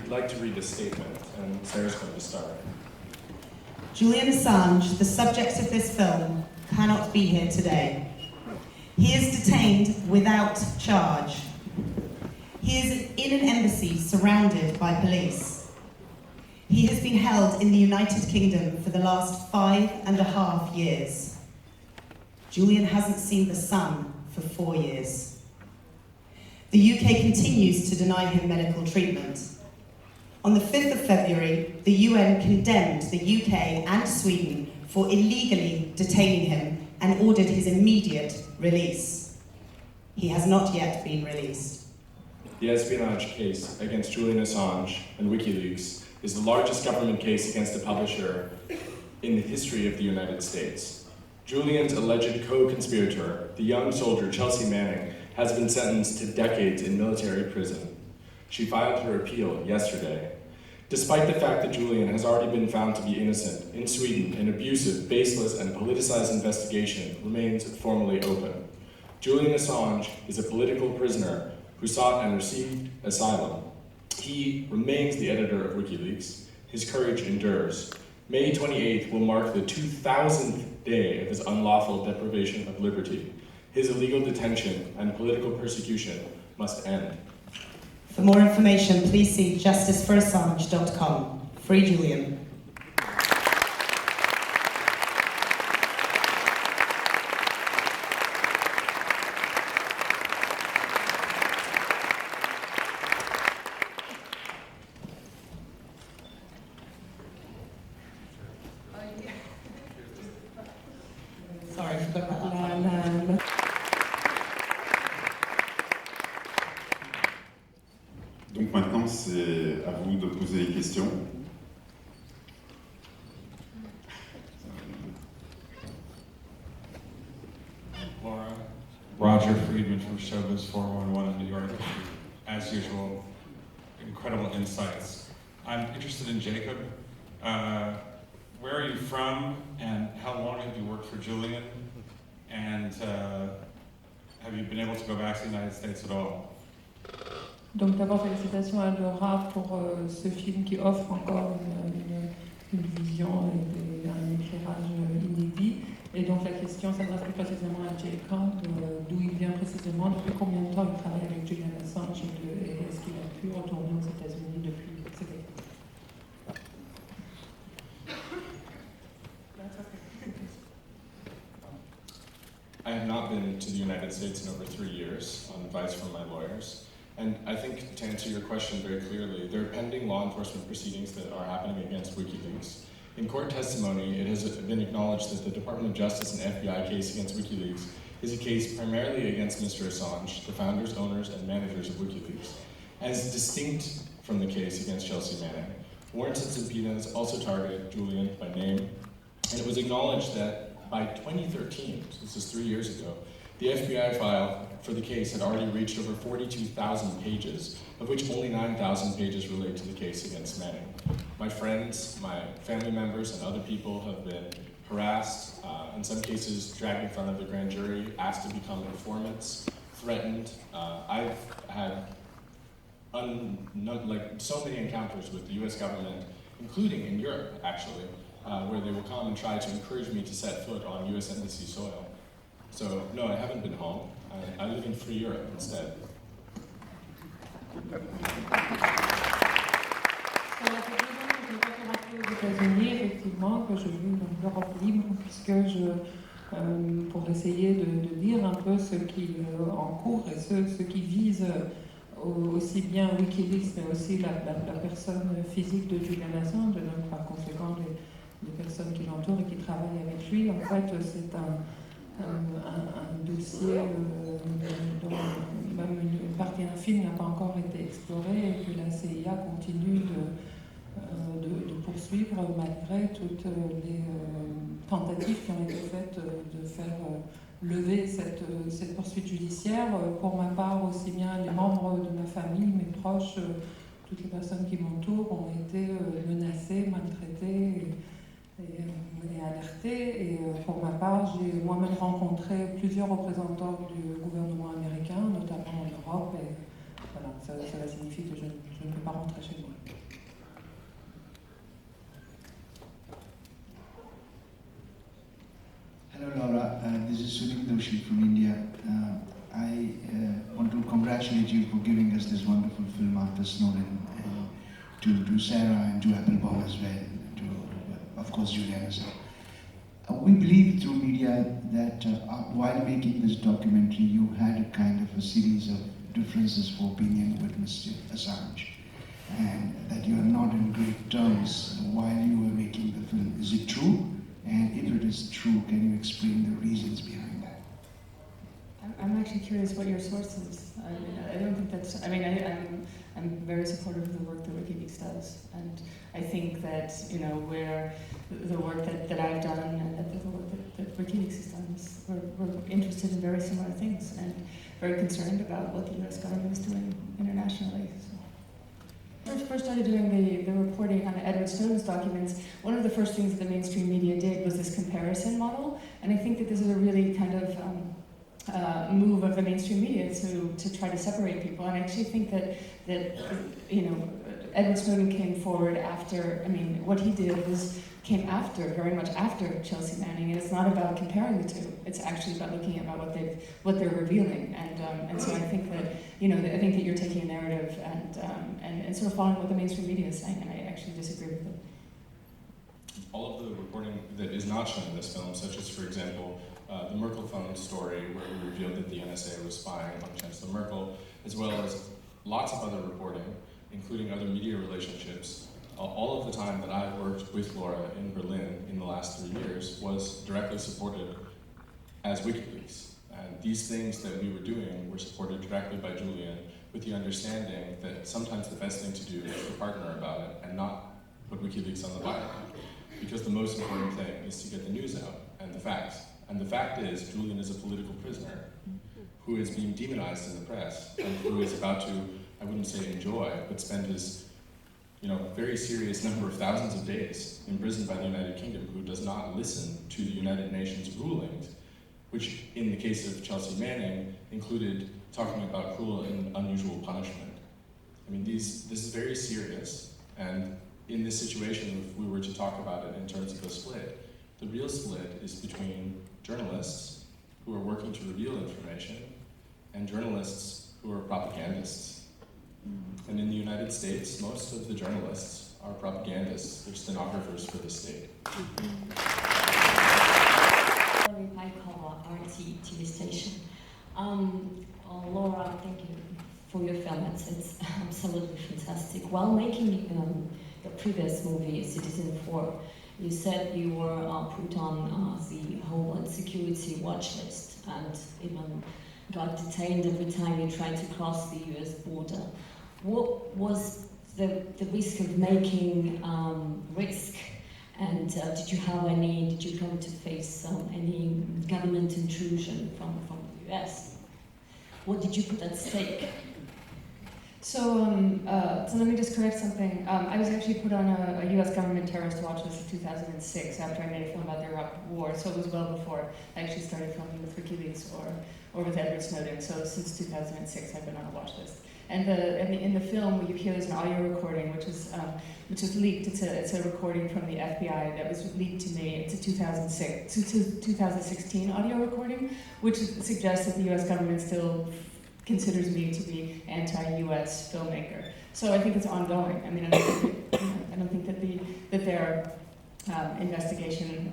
like to read a statement, and Sarah's going to start. Julian Assange, the subject of this film, cannot be here today. He is detained without charge. He is in an embassy surrounded by police. He has been held in the United Kingdom for the last 5.5 years. Julian hasn't seen the sun for 4 years. The UK continues to deny him medical treatment. On the 5th of February, the UN condemned the UK and Sweden for illegally detaining him and ordered his immediate release. He has not yet been released. The espionage case against Julian Assange and WikiLeaks is the largest government case against a publisher in the history of the United States. Julian's alleged co-conspirator, the young soldier Chelsea Manning, has been sentenced to decades in military prison. She filed her appeal yesterday. Despite the fact that Julian has already been found to be innocent, in Sweden, an abusive, baseless, and politicized investigation remains formally open. Julian Assange is a political prisoner who sought and received asylum. He remains the editor of WikiLeaks. His courage endures. May 28th will mark the 2000th day of his unlawful deprivation of liberty. His illegal detention and political persecution must end. For more information, please see justiceforassange.com. Free Julian. Sorry, I forgot about that. Donc maintenant, c'est à vous de poser les questions. Laura. Roger Friedman from Showbiz 411 in New York. As usual, incredible insights. I'm interested in Jacob. Where are you from, and how long have you worked for Julian? And have you been able to go back to the United States at all? Donc d'abord félicitations à Laura pour ce film qui offre encore une vision et un éclairage inédit. Et donc la question s'adresse plus précisément à Jacob, d'où il vient précisément, depuis combien de temps il travaille avec Julian Assange et est-ce qu'il a pu retourner aux États-Unis depuis cet été. I have not been to the United States in over 3 years on advice from my lawyers. And I think to answer your question very clearly, there are pending law enforcement proceedings that are happening against WikiLeaks. In court testimony, it has been acknowledged that the Department of Justice and FBI case against WikiLeaks is a case primarily against Mr. Assange, the founders, owners, and managers of WikiLeaks, as distinct from the case against Chelsea Manning. Warrants and subpoenas also target Julian by name, and it was acknowledged that by 2013, so this is 3 years ago, the FBI file for the case had already reached over 42,000 pages, of which only 9,000 pages relate to the case against Manning. My friends, my family members, and other people have been harassed, in some cases dragged in front of the grand jury, asked to become informants, threatened. I've had so many encounters with the US government, including in Europe, actually, where they will come and try to encourage me to set foot on US embassy soil. So, no, I haven't been home. I live in free Europe instead. Aux États-Unis, effectivement, que je vis dans l'Europe libre, puisque pour essayer de lire un peu ce qui est en cours et ce qui vise aussi bien Wikileaks, mais aussi la personne physique de Julian Assange, et donc par conséquent les personnes qui l'entourent et qui travaillent avec lui. En fait, c'est un dossier dont même une partie infime n'a pas encore été explorée et que la CIA continue de poursuivre malgré toutes les tentatives qui ont été faites de faire lever cette poursuite judiciaire. Pour ma part, aussi bien les membres de ma famille, mes proches, toutes les personnes qui m'entourent ont été menacées, maltraitées et alertées. Et pour ma part, j'ai moi-même rencontré plusieurs représentants du gouvernement américain, notamment en Europe. Et voilà, ça signifie que je ne peux pas rentrer chez moi. Doshi from India. I want to congratulate you for giving us this wonderful film after Snowden, and to Sarah and to Applebaum as well, and to, of course, Julian as well. We believe through media that while making this documentary, you had a kind of a series of differences of opinion with Mr. Assange, and that you are not in great terms while you were making the film. Is it true? And if it is true, can you explain the reasons behind that? I'm actually curious what your source is. I mean, I don't think that's. I mean, I'm very supportive of the work that WikiLeaks does, and I think that where the work that I've done and the work that WikiLeaks has done is we're interested in very similar things and very concerned about what the U.S. government is doing internationally. So. When I first started doing the reporting on Edward Snowden's documents, one of the first things that the mainstream media did was this comparison model, and I think that this is a really kind of move of the mainstream media to try to separate people. And I actually think that Edward Snowden came forward after. I mean, what he did came very much after Chelsea Manning, and it's not about comparing the two. It's actually about looking at what they're revealing. And so I think that I think that you're taking a narrative and sort of following what the mainstream media is saying, and I actually disagree with it. All of the reporting that is not shown in this film, such as, for example, the Merkel phone story, where we revealed that the NSA was spying on Chancellor Merkel, as well as lots of other reporting, including other media relationships. All of the time that I've worked with Laura in Berlin in the last 3 years was directly supported as WikiLeaks. And these things that we were doing were supported directly by Julian, with the understanding that sometimes the best thing to do is to partner about it and not put WikiLeaks on the byline. Because the most important thing is to get the news out and the facts. And the fact is, Julian is a political prisoner who is being demonized in the press and who is about to, I wouldn't say enjoy, but spend his very serious number of thousands of days imprisoned by the United Kingdom, who does not listen to the United Nations rulings, which in the case of Chelsea Manning included talking about cruel and unusual punishment. I mean, this is very serious, and in this situation, if we were to talk about it in terms of a split, the real split is between journalists who are working to reveal information and journalists who are propagandists. And in the United States, most of the journalists are propagandists. They're stenographers for the state. I cover RT TV station. Laura, thank you for your film. It's absolutely fantastic. While making the previous movie, Citizen 4, you said you were put on the Homeland Security watch list and even got detained every time you tried to cross the US border. What was the risk of making risk? And did you come to face any government intrusion from the US? What did you put at stake? So let me just correct something. I was actually put on a U.S. government terrorist watch list in 2006 after I made a film about the Iraq War. So it was well before I actually started filming with WikiLeaks or with Edward Snowden. So since 2006, I've been on a watch list. And in the film, you hear there's an audio recording which is leaked. It's a recording from the FBI that was leaked to me. It's a 2016 audio recording, which suggests that the U.S. government still considers me to be anti-U.S. filmmaker. So I think it's ongoing. I mean, I don't think that their investigation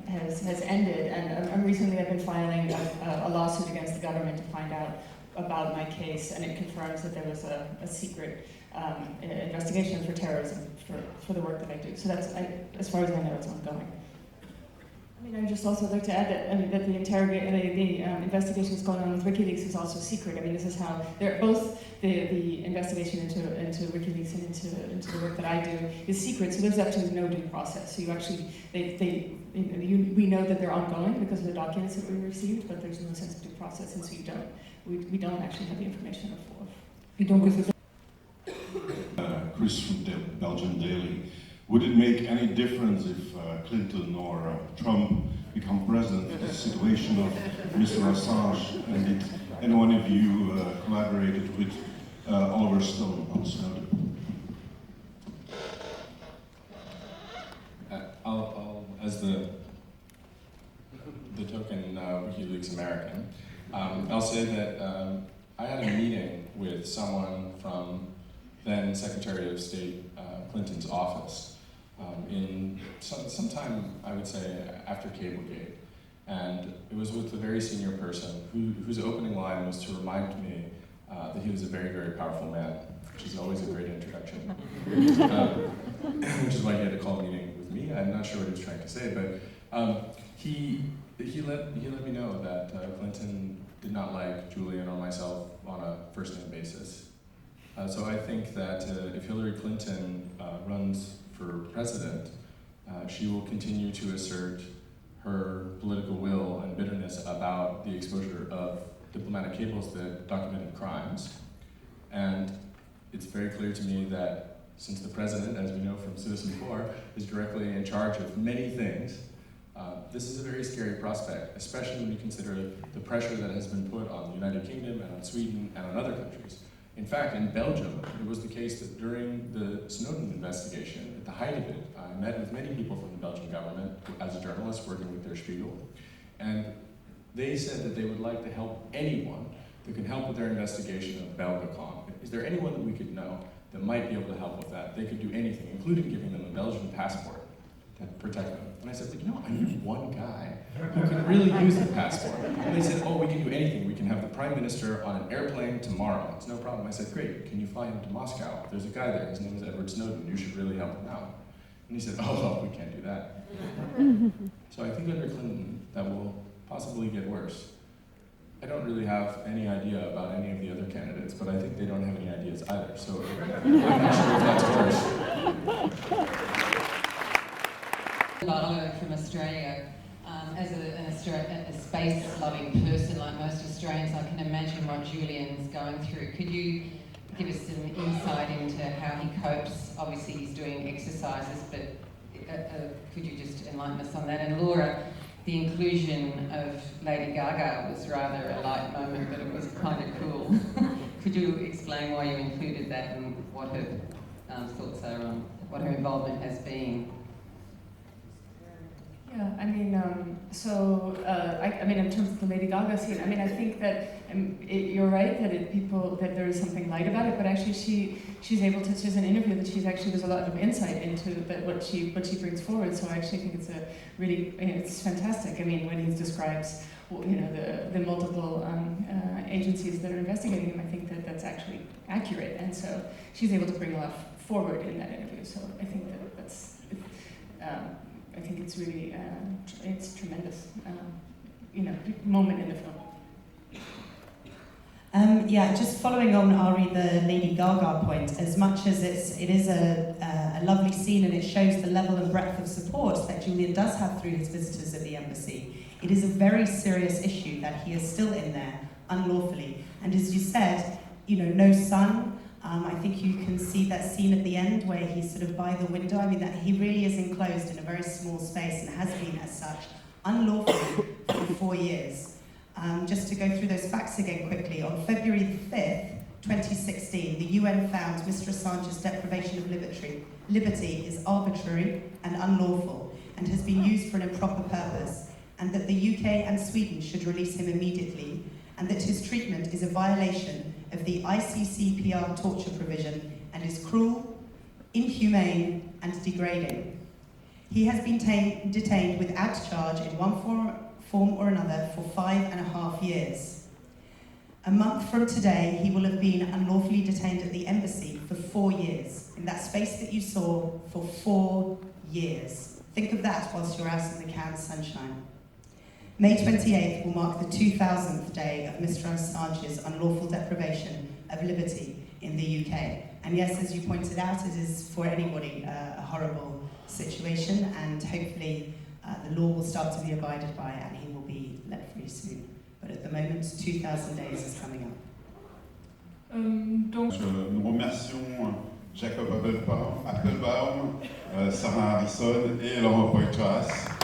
has ended. And recently I've been filing a lawsuit against the government to find out about my case, and it confirms that there was a secret investigation for terrorism for the work that I do. So that's, as far as I know, it's ongoing. I mean, I'd just also like to add that that the investigation that's going on with WikiLeaks is also secret. I mean, this is how they're both the investigation into WikiLeaks and into the work that I do is secret. So there's actually no due process. So you actually we know that they're ongoing because of the documents that we received, but there's no sense of due process, and so we don't actually have the information of. Chris from Belgian Daily. Would it make any difference if Clinton or Trump become president in the situation of Mr. Assange? And did any one of you collaborated with Oliver Stone on Snowden? I'll as the token WikiLeaks American. I'll say that I had a meeting with someone from then Secretary of State Clinton's office in sometime, I would say, after Cablegate. And it was with a very senior person whose opening line was to remind me that he was a very, very powerful man, which is always a great introduction. Which is why he had a call meeting with me. I'm not sure what he was trying to say, but he let me know that Clinton did not like Julian or myself on a first-name basis. So I think that if Hillary Clinton runs for president, she will continue to assert her political will and bitterness about the exposure of diplomatic cables that documented crimes. And it's very clear to me that since the president, as we know from Citizen4, is directly in charge of many things, this is a very scary prospect, especially when you consider the pressure that has been put on the United Kingdom and on Sweden and on other countries. In fact, in Belgium, it was the case that during the Snowden investigation, at the height of it, I met with many people from the Belgian government as a journalist working with their Spiegel, and they said that they would like to help anyone that can help with their investigation of Belgacom. Is there anyone that we could know that might be able to help with that? They could do anything, including giving them a Belgian passport to protect them. And I said, well, you know, I knew one guy who could really use the passport. And they said, oh, we can do anything. We can have the prime minister on an airplane tomorrow. It's no problem. I said, great, can you fly him to Moscow? There's a guy there, his name is Edward Snowden. You should really help him out. And he said, oh, well, we can't do that. So I think under Clinton, that will possibly get worse. I don't really have any idea about any of the other candidates, but I think they don't have any ideas either. So I'm not sure if that's worse. Laura from Australia. As a space-loving person like most Australians, I can imagine what Julian's going through. Could you give us some insight into how he copes? Obviously he's doing exercises, but could you just enlighten us on that? And Laura, the inclusion of Lady Gaga was rather a light moment, but it was kind of cool. Could you explain why you included that and what her thoughts are on what her involvement has been? Yeah, I mean, I mean, in terms of the Lady Gaga scene, I mean, I think that you're right that there is something light about it, but actually she's able to. She's an interview that there's a lot of insight into that what she brings forward. So I actually think it's a really it's fantastic. I mean, when he describes the multiple agencies that are investigating him, I think that's actually accurate, and so she's able to bring a lot forward in that interview. So I think that's. I think it's really, it's a tremendous, moment in the film. Yeah, just following on Ari, the Lady Gaga point, as much as it is a lovely scene and it shows the level and breadth of support that Julian does have through his visitors at the embassy, it is a very serious issue that he is still in there unlawfully. And as you said, no son. I think you can see that scene at the end where he's sort of by the window. I mean, that he really is enclosed in a very small space and has been as such unlawfully for 4 years. Just to go through those facts again quickly, on February 5th, 2016, the UN found Mr. Assange's deprivation of liberty is arbitrary and unlawful and has been used for an improper purpose, and that the UK and Sweden should release him immediately, and that his treatment is a violation of the ICCPR torture provision and is cruel, inhumane, and degrading. He has been detained without charge in one form or another for 5.5 years. A month from today, he will have been unlawfully detained at the embassy for 4 years, in that space that you saw for 4 years. Think of that whilst you're out in the Cannes sunshine. May 28th will mark the 2000th day of Mr. Assange's unlawful deprivation of liberty in the UK. And yes, as you pointed out, it is for anybody a horrible situation, and hopefully the law will start to be abided by and he will be let free soon. But at the moment, 2000 days is coming up. Nous remercions Jacob Appelbaum, Sarah Harrison et Laura Poitras.